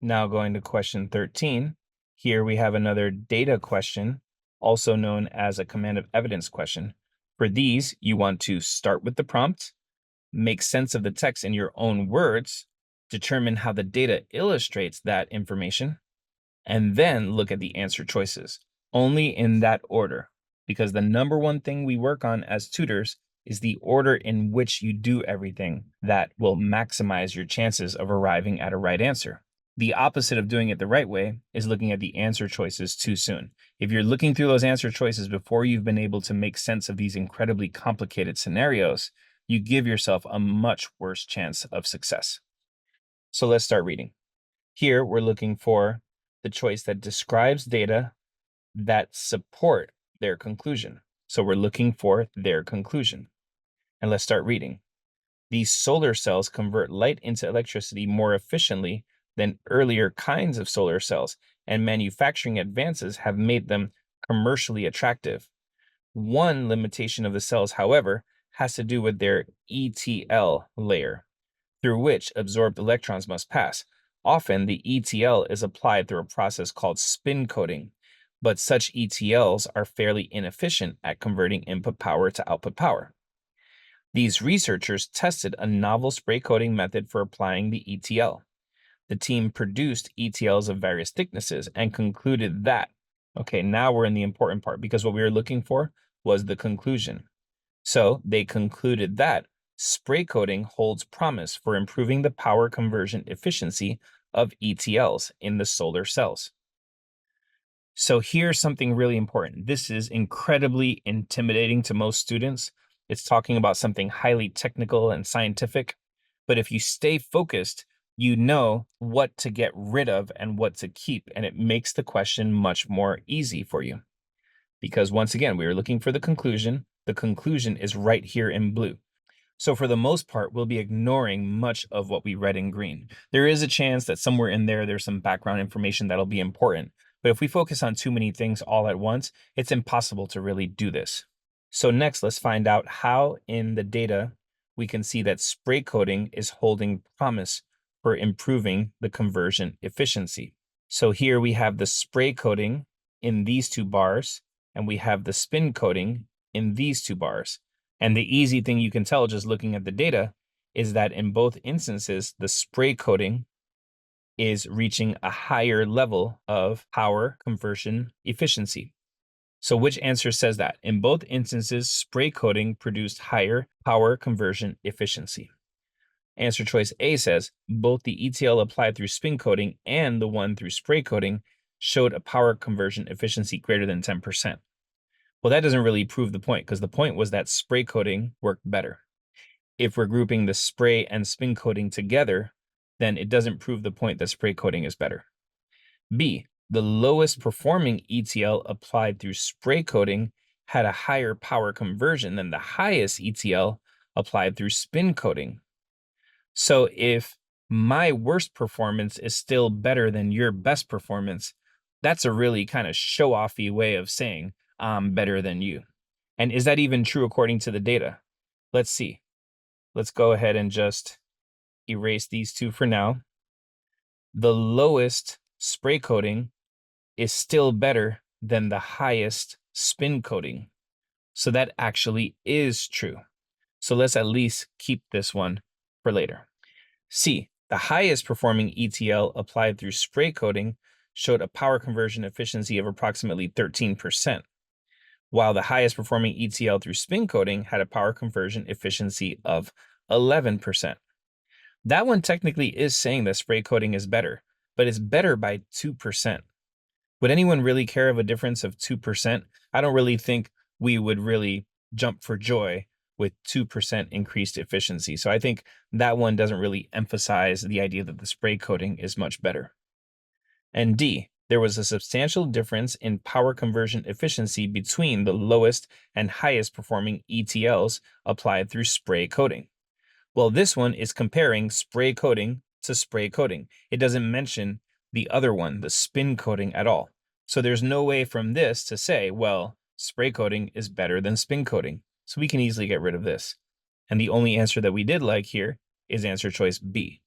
Now going to question 13. Here we have another data question, also known as a command of evidence question. For these, you want to start with the prompt, make sense of the text in your own words, determine how the data illustrates that information, and then look at the answer choices, only in that order, because the number one thing we work on as tutors is the order in which you do everything that will maximize your chances of arriving at a right answer. The opposite of doing it the right way is looking at the answer choices too soon. If you're looking through those answer choices before you've been able to make sense of these incredibly complicated scenarios, you give yourself a much worse chance of success. So let's start reading. Here we're looking for the choice that describes data that support their conclusion. So we're looking for their conclusion. And let's start reading. These solar cells convert light into electricity more efficiently than earlier kinds of solar cells, and manufacturing advances have made them commercially attractive. One limitation of the cells, however, has to do with their ETL layer, through which absorbed electrons must pass. Often, the ETL is applied through a process called spin coating, but such ETLs are fairly inefficient at converting input power to output power. These researchers tested a novel spray coating method for applying the ETL. The team produced ETLs of various thicknesses and concluded that, okay, now we're in the important part, because what we were looking for was the conclusion. So they concluded that spray coating holds promise for improving the power conversion efficiency of ETLs in the solar cells. So here's something really important. This is incredibly intimidating to most students. It's talking about something highly technical and scientific, but if you stay focused, you know what to get rid of and what to keep, and it makes the question much more easy for you. Because once again, we are looking for the conclusion. The conclusion is right here in blue. So for the most part, we'll be ignoring much of what we read in green. There is a chance that somewhere in there's some background information that'll be important. But if we focus on too many things all at once, it's impossible to really do this. So next, let's find out how in the data we can see that spray coating is holding promise for improving the conversion efficiency. So here we have the spray coating in these two bars, and we have the spin coating in these two bars. And the easy thing you can tell just looking at the data is that in both instances, the spray coating is reaching a higher level of power conversion efficiency. So which answer says that? In both instances, spray coating produced higher power conversion efficiency. Answer choice A says both the ETL applied through spin coating and the one through spray coating showed a power conversion efficiency greater than 10%. Well, that doesn't really prove the point, because the point was that spray coating worked better. If we're grouping the spray and spin coating together, then it doesn't prove the point that spray coating is better. B, the lowest performing ETL applied through spray coating had a higher power conversion than the highest ETL applied through spin coating. So if my worst performance is still better than your best performance, that's a really kind of show-offy way of saying I'm better than you. And is that even true according to the data? Let's see. Let's go ahead and just erase these two for now. The lowest spray coating is still better than the highest spin coating. So that actually is true. So let's at least keep this one for later. C, the highest performing ETL applied through spray coating showed a power conversion efficiency of approximately 13%, while the highest performing ETL through spin coating had a power conversion efficiency of 11%. That one technically is saying that spray coating is better, but it's better by 2%. Would anyone really care of a difference of 2%? I don't really think we would really jump for joy with 2% increased efficiency. So I think that one doesn't really emphasize the idea that the spray coating is much better. And D, there was a substantial difference in power conversion efficiency between the lowest and highest performing ETLs applied through spray coating. Well, this one is comparing spray coating to spray coating. It doesn't mention the other one, the spin coating, at all. So there's no way from this to say, well, spray coating is better than spin coating. So we can easily get rid of this. And the only answer that we did like here is answer choice B.